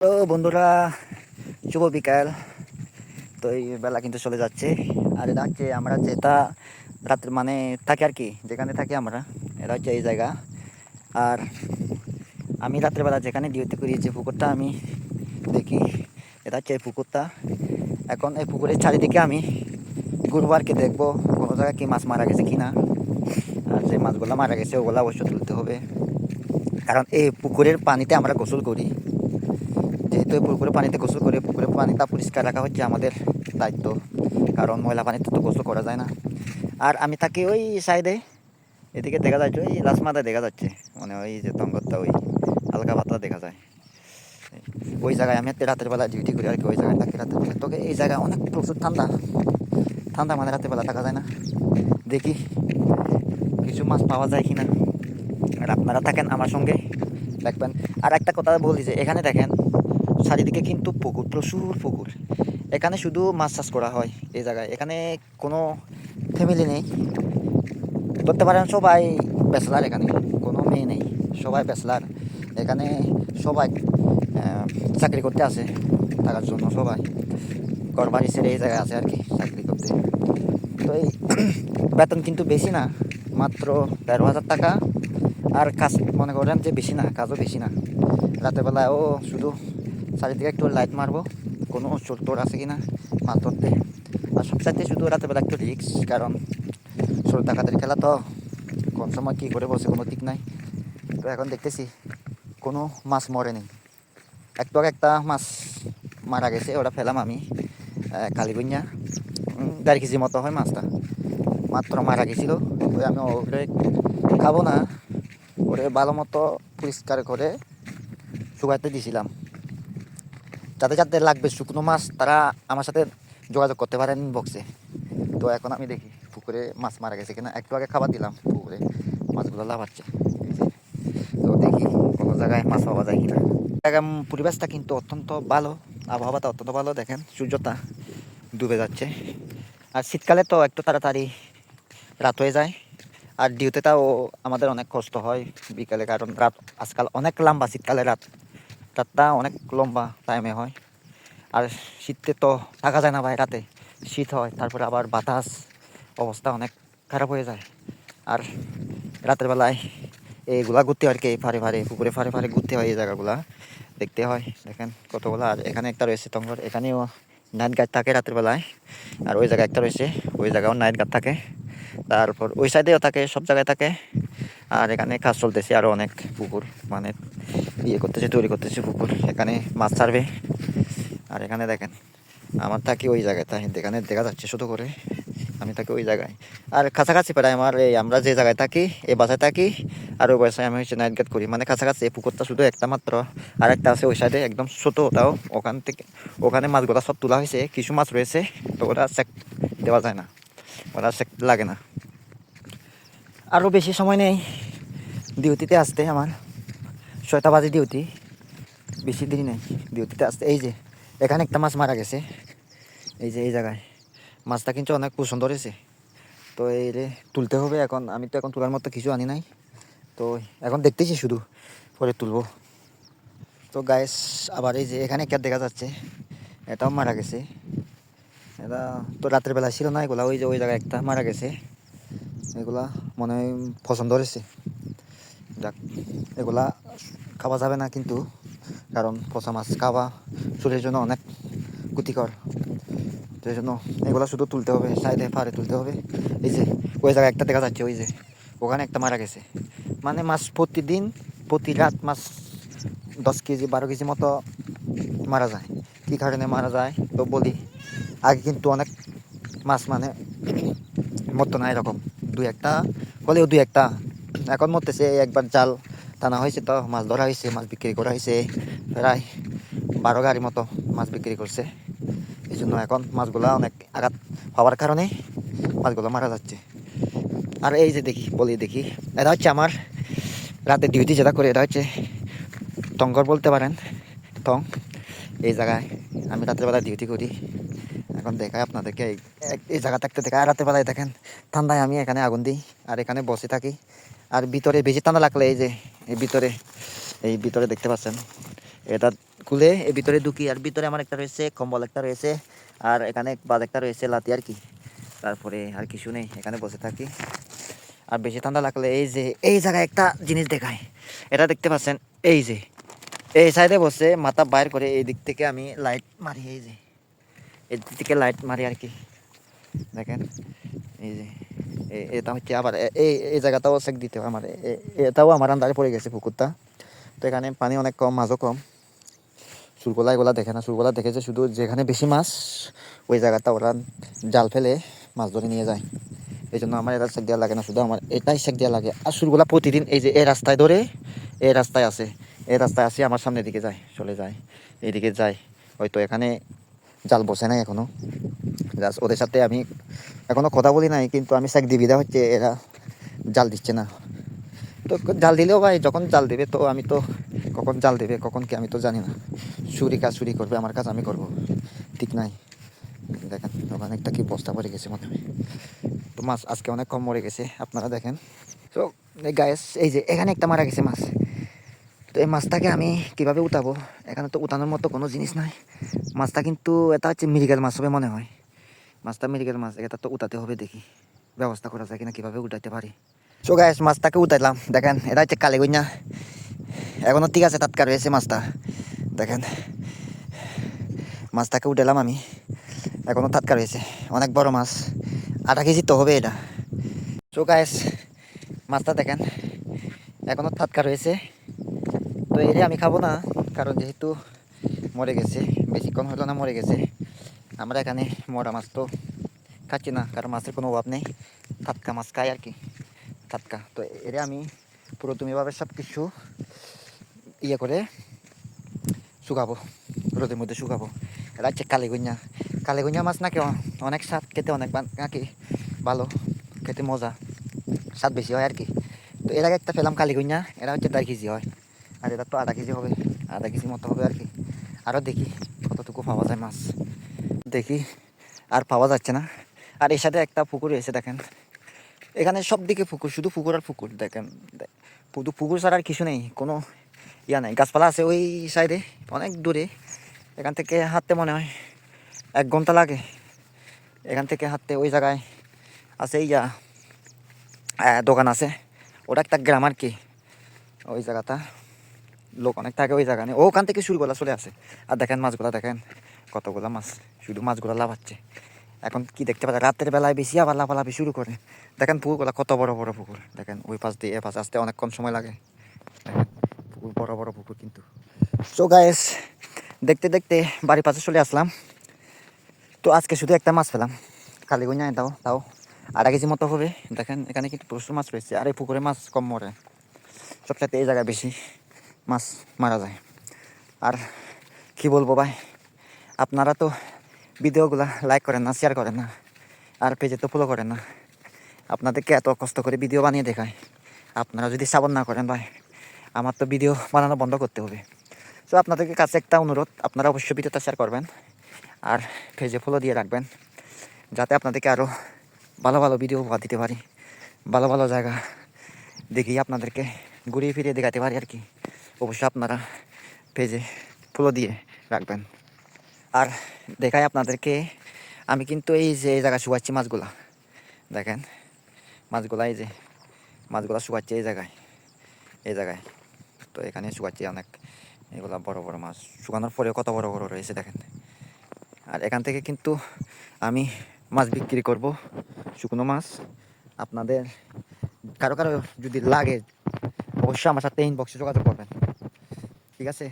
তো বন্ধুরা, শুভ বিকাল। তো এই বেলা কিন্তু চলে যাচ্ছে। আর এটা হচ্ছে আমরা যেটা রাত্রে মানে থাকি আর কি, যেখানে থাকি আমরা, এটা হচ্ছে এই জায়গা। আর আমি রাত্রেবেলা যেখানে ডিউটি করি, যে পুকুরটা আমি দেখি, এটা হচ্ছে এই পুকুরটা। এখন এই পুকুরের চারিদিকে আমি ঘুরবো আর কি, দেখবো কোনো জায়গায় কি মাছ মারা গেছে কিনা। আর যে মাছগুলো মারা গেছে ওগুলো অবশ্যই তুলতে হবে, কারণ এই পুকুরের পানিতে আমরা গোসল করি। যেহেতু পুকুরে পানিতে গোসল করে পুকুরের পানিটা পরিষ্কার রাখা হচ্ছে আমাদের দায়িত্ব, কারণ ময়লা পানিতে তো গোসল করা যায় না। আর আমি থাকি ওই সাইডে, এদিকে দেখা যাচ্ছে ওই লাসমাদা দেখা যাচ্ছে, মানে ওই যে তঙ্গরটা ওই হালকা পাতলা দেখা যায়। ওই জায়গায় আমি রাতের বেলা ডিউটি করি আর কি, ওই জায়গায় থাকি রাতের বেলা। তোকে এই জায়গায় অনেক প্রচুর ঠান্ডা, ঠান্ডা মানে রাতের বেলা থাকা যায় না। দেখি কিছু মাছ পাওয়া যায় কিনা। আর আপনারা থাকেন আমার সঙ্গে, দেখবেন। আর একটা কথা বলি, যে এখানে দেখেন চারিদিকে কিন্তু পুকুর, প্রচুর পুকুর। এখানে শুধু মাছ চাষ করা হয় এই জায়গায়। এখানে কোনো ফ্যামিলি নেই, ধরতে পারেন সবাই ব্যাচলার। এখানে কোনো মেয়ে নেই, সবাই ব্যাচলার। এখানে সবাই চাকরি করতে আসে, থাকার জন্য সবাই ঘর বাড়ি ছেড়ে এই জায়গায় আছে আর কি চাকরি করতে। তো এই বেতন কিন্তু বেশি না, মাত্র ১৩,০০০ টাকা। আর কাজ মনে করেন যে বেশি না, কাজও বেশি না। রাতের বেলায় ও শুধু চারিদিকে একটু লাইট মারবো, কোনো চোর টোর আছে কিনা মাছ ধরতে। আর সবচাইতে শুধু রাতের বেলা একটু রিক্স, কারণ চোর ডাকাতের খেলা তো, কোন সময় কী করে বসে কোনো ঠিক নাই। তো এখন দেখতেছি কোনো মাছ মরেনি। একটু আগে একটা মাছ মারা গেছে, ওটা ফেলাম আমি, কালীগুঞ্জা, ১.৫ কেজি মতো হয় মাছটা, মাত্র মারা গেছিলো। ওই আমি ওরে খাবো না, ওরে ভালো মতো পরিষ্কার করে শুকাইতে দিয়েছিলাম, যাতে যাতে লাগবে শুকনো মাছ তারা আমার সাথে যোগাযোগ করতে পারেন বক্সে। তো এখন আমি দেখি পুকুরে মাছ মারা গেছে কিনা। একটু আগে খাবার দিলাম, পুকুরে মাছগুলো লাফাচ্ছে। তো দেখি কোনো জায়গায় মাছ পাওয়া যায় কিনা। জায়গার পরিবেশটা কিন্তু অত্যন্ত ভালো, আবহাওয়াটা অত্যন্ত ভালো। দেখেন সূর্যটা ডুবে যাচ্ছে। আর শীতকালে তো একটু তাড়াতাড়ি রাত হয়ে যায়। আর ডিউটিটাও আমাদের অনেক কষ্ট হয় বিকালে, কারণ রাত আজকাল অনেক লম্বা। শীতকালে রাতটা অনেক লম্বা টাইমে হয়। আর শীতে তো থাকা যায় না ভাই, রাতে শীত হয়, তারপরে আবার বাতাস, অবস্থা অনেক খারাপ হয়ে যায়। আর রাতের বেলায় এইগুলা ঘুরতে হয় আর কি, ফারে ফারে পুকুরে ফারে ফারে ঘুরতে হয়, এই জায়গাগুলা দেখতে হয়। দেখেন কতগুলো। আর এখানে একটা রয়েছে টঙ্গর, এখানেও নাইট গার্ড থাকে রাতের বেলায়। আর ওই জায়গায় একটা রয়েছে, ওই জায়গাও নাইট গার্ড থাকে। তারপর ওই সাইডেও থাকে, সব জায়গায় থাকে। আর এখানে কাজ চলতেছে আরও অনেক পুকুর, মানে ইয়ে করতেছে, তৈরি করতেছে পুকুর, এখানে মাছ ছাড়বে। আর এখানে দেখেন আমার থাকি ওই জায়গায়, তাই এখানে দেখা যাচ্ছে শুধু করে, আমি থাকি ওই জায়গায়। আর কাছাকাছি প্রায় আমার এই আমরা যে জায়গায় থাকি, এই বাসায় থাকি, আর ওই বাসায় আমি হচ্ছে নাইট গার্ড করি, মানে কাছাকাছি। এই পুকুরটা শুধু একটা মাত্র, আর একটা আছে ওই সাইডে একদম ছোট, ওটাও ওখান থেকে, ওখানে মাছগুলো সব তোলা হয়েছে, কিছু মাছ রয়েছে, তো ওটা চেক দেওয়া যায় না, ওটা চেক লাগে না। আরও বেশি সময় নেই ডিউটিতে আসতে, আমার ৬টা বাজে ডিউটি, বেশি দেরি নেই ডিউটিতে আসতে। এই যে এখানে একটা মাছ মারা গেছে, এই যে এই জায়গায় মাছটা কিন্তু অনেক সুন্দর হয়েছে। তো এই রে তুলতে হবে এখন। আমি তো এখন তোলার মতো কিছু আনি নাই, তো এখন দেখতেছি শুধু, পরে তুলবো। তো গাইস, আবার এই যে এখানে একটা দেখা যাচ্ছে, এটাও মারা গেছে। এটা তো রাতের বেলা ছিল না এগুলা, ওই যে ওই জায়গায় একটা মারা গেছে। এগুলা মনে হয় পছন্দ হয়েছে। যাক, এগুলা খাওয়া যাবে না কিন্তু, কারণ পচা মাছ খাওয়া শরীরের জন্য অনেক ক্ষতিকর। তো এই জন্য এগুলো শুধু তুলতে হবে, সাইডে পাড়ে তুলতে হবে। এই যে ওই জায়গায় একটা দেখা যাচ্ছে, ওই যে ওখানে একটা মারা গেছে। মানে মাছ প্রতিদিন, প্রতি রাত মাছ 10 কেজি 12 কেজি মতো মারা যায়। কী কারণে মারা যায় তো বলি, আগে কিন্তু অনেক মাছ মানে মরতো না এরকম, দুই একটা হলেও, দুই একটা। এখন মরতেছে। একবার জাল টানা হয়েছে, তো মাছ ধরা হয়েছে, মাছ বিক্রি করা হয়েছে, প্রায় 12 গাড়ি মতো মাছ বিক্রি করছে। এই জন্য এখন মাছগুলো অনেক আঘাত হওয়ার কারণে মাছগুলো মারা যাচ্ছে। আর এই যে দেখি, এটা হচ্ছে আমার রাতে ডিউটি যেটা করে, এটা হচ্ছে টঙ্গর বলতে পারেন, টং। এই জায়গায় আমি রাতের বেলায় ডিউটি করি। এখন দেখায় আপনাদেরকে, এই জায়গা থাকতে দেখায়। রাতের বেলায় দেখেন ঠান্ডায় আমি এখানে আগুন দিই, আর এখানে বসে থাকি। আর ভিতরে বেশি ঠান্ডা লাগলে এই যে এই ভিতরে দেখতে পাচ্ছেন, এটা খুলে এর ভিতরে ঢুকি। আর ভিতরে আমার একটা রয়েছে কম্বল, একটা রয়েছে, আর এখানে বাদ একটা রয়েছে লাতি আর কি। তারপরে আর কিছু নেই, এখানে বসে থাকি। আর বেশি ঠান্ডা লাগলে এই যে এই জায়গায় একটা জিনিস দেখায়, এটা দেখতে পাচ্ছেন, এই যে এই সাইডে বসে মাথা বাইর করে এই দিক থেকে আমি লাইট মারি, এই যে এই দিক থেকে লাইট মারি আর কি। দেখেন এই যে এটা হচ্ছে আবার এই এই জায়গাটাও চেক দিতে হয় আমার, এটাও আমার আন্দারে পড়ে গেছে পুকুরটা। তো এখানে পানি অনেক কম, মাছও কম। সুরগোলা এগুলা দেখে না, সুরগোলা দেখেছে শুধু যেখানে বেশি মাছ ওই জায়গাটা ওরা জাল ফেলে মাছ ধরে নিয়ে যায়। এই জন্য আমার এটা চেক দেওয়া লাগে না, শুধু আমার এটাই চেক দেওয়া লাগে। আর সুরগোলা প্রতিদিন এই যে এই রাস্তায় ধরে, এই রাস্তায় আছে, এই রাস্তায় আসি আমার সামনের দিকে যায়, চলে যায়, এইদিকে যায়। হয়তো এখানে জাল বসে নাই এখনো, জাস্ট ওদের সাথে আমি এখনো কথা বলি নাই, কিন্তু আমি চেক দিবি হচ্ছে এরা জাল দিচ্ছে না। তো জাল দিলেও ভাই যখন জাল দেবে তো আমি তো, কখন জাল দেবে কখন কি আমি তো জানি না। চুরি কাজ চুরি করবে, আমার কাজ আমি করব, ঠিক নাই। দেখেন ওখানে একটা কি বস্তা পড়ে গেছে মনে হয়। তো মাছ আজকে অনেক কম মরে গেছে, আপনারা দেখেন। তো গায়েস এই যে এখানে একটা মারা গেছে মাছ। তো এই মাছটাকে আমি কিভাবে উঠাবো, এখানে তো উঠানোর মতো কোনো জিনিস নাই। মাছটা কিন্তু এটা হচ্ছে মৃগেল মাছ হবে মনে হয়, মাছটা মৃগেল মাছ, এটা তো উঠাতে হবে, দেখি ব্যবস্থা করা যায় কিনা, কীভাবে উঠাইতে পারি। সো গাইস মাছটাকে উঠাইলাম, দেখেন এটা হচ্ছে কালীগঞ্জা, এখনো ঠিক আছে, টাটকা রয়েছে মাছটা। দেখেন মাছটাকে উঠালাম আমি, এখনো টাটকা রয়েছে, অনেক বড় মাছ, 8 কেজি তো হবে এটা। সো গাইস মাছটা দেখেন এখনো টাটকা রয়েছে। তো এটা আমি খাবো না, কারণ যেহেতু মরে গেছে, বেশিক্ষণ হলো না মরে গেছে। আমরা এখানে মরা মাছ তো খাচ্ছি না, কারণ মাছের কোনো অভাব নেই, টাটকা মাছ খাই আর কি, টাটকা। তো এটা আমি পুরো তুমিভাবে সব কিছু ইয়ে করে শুকাবো, রোদের মধ্যে শুকাবো। এটা হচ্ছে কালীগঞ্জা, কালীগঞ্জা মাছ নাকি অনেক স্বাদ, খেতে অনেক নাকি ভালো, খেতে মজা, স্বাদ বেশি হয় আর কি। তো এর আগে একটা পেলাম কালীগঞ্জা, এটা হচ্ছে 1.5 কেজি হয়, আর এটা তো 0.5 কেজি হবে, 0.5 কেজি মতো হবে আর কি। আরও দেখি কতটুকু পাওয়া যায় মাছ, দেখি আর পাওয়া যাচ্ছে না। আর এর সাথে একটা পুকুর এসে দেখেন, এখানে সব দিকে পুকুর, শুধু পুকুর আর পুকুর। দেখেন শুধু পুকুর ছাড়া আর কিছু নেই, কোনো ইয়া নেই। গাছপালা আছে ওই সাইডে অনেক দূরে, এখান থেকে হাঁটতে মনে হয় 1 ঘন্টা লাগে। এখান থেকে হাঁটতে ওই জায়গায় আছে ইয়া দোকান আছে, ওটা একটা গ্রাম আর কি, ওই জায়গাটা লোক অনেক থাকে ওই জায়গা, ওখান থেকে সুরগুলা চলে আসে। আর দেখেন মাছগুলা, দেখেন কতগুলা মাছ, শুধু মাছগুলা লাফাচ্ছে। এখন কি দেখতে পাচ্ছেন, রাতের বেলায় বেশি আবার লাফালাফি শুরু করে। দেখেন পুকুরগুলা কত বড় বড় পুকুর, দেখেন ওই পাশ দিয়ে এ পাশ আসতে অনেকক্ষণ সময় লাগে। দেখেন পুকুর বড় বড় পুকুর কিন্তু। সো গাইস দেখতে দেখতে বাড়ির পাশে চলে আসলাম। তো আজকে শুধু একটা মাছ পেলাম, কালীগঞ্জায়, তাও তাও 0.5 কেজি মতো হবে। দেখেন এখানে কিন্তু প্রচুর মাছ রয়েছে, আর এই পুকুরে মাছ কম মরে, সবসাথে এই জায়গায় বেশি মাছ মারা যায়। আর কি বলবো ভাই, আপনারা তো ভিডিওগুলা লাইক করেন না, শেয়ার করেন না, আর পেজে তো ফলো করেন না। আপনাদেরকে এত কষ্ট করে ভিডিও বানিয়ে দেখায়, আপনারা যদি সাপোর্ট না করেন ভাই, আমার তো ভিডিও বানানো বন্ধ করতে হবে। সো আপনাদেরকে কাছে একটা অনুরোধ, আপনারা অবশ্যই ভিডিওটা শেয়ার করবেন আর পেজে ফলো দিয়ে রাখবেন, যাতে আপনাদেরকে আরও ভালো ভালো ভিডিও উপহার দিতে পারি, ভালো ভালো জায়গা দেখি আপনাদেরকে ঘুরিয়ে ফিরিয়ে দেখাতে পারি আর কি। অবশ্যই আপনারা পেজে ফলো দিয়ে রাখবেন। আর দেখাই আপনাদেরকে, আমি কিন্তু এই যে এই জায়গায় শুকাচ্ছি মাছগুলা, দেখেন মাছগুলা, এই যে মাছগুলা শুকাচ্ছে এই জায়গায়, এই জায়গায়। তো এখানে শুকাচ্ছি অনেক, এগুলা বড় বড় মাছ, শুকানোর পরে কত বড় বড় রয়েছে দেখেন। আর এখান থেকে কিন্তু আমি মাছ বিক্রি করব, শুকনো মাছ। আপনাদের কারো কারো যদি লাগে অবশ্যই আমার সাথে ইনবক্সে যোগাযোগ করবেন, ঠিক আছে।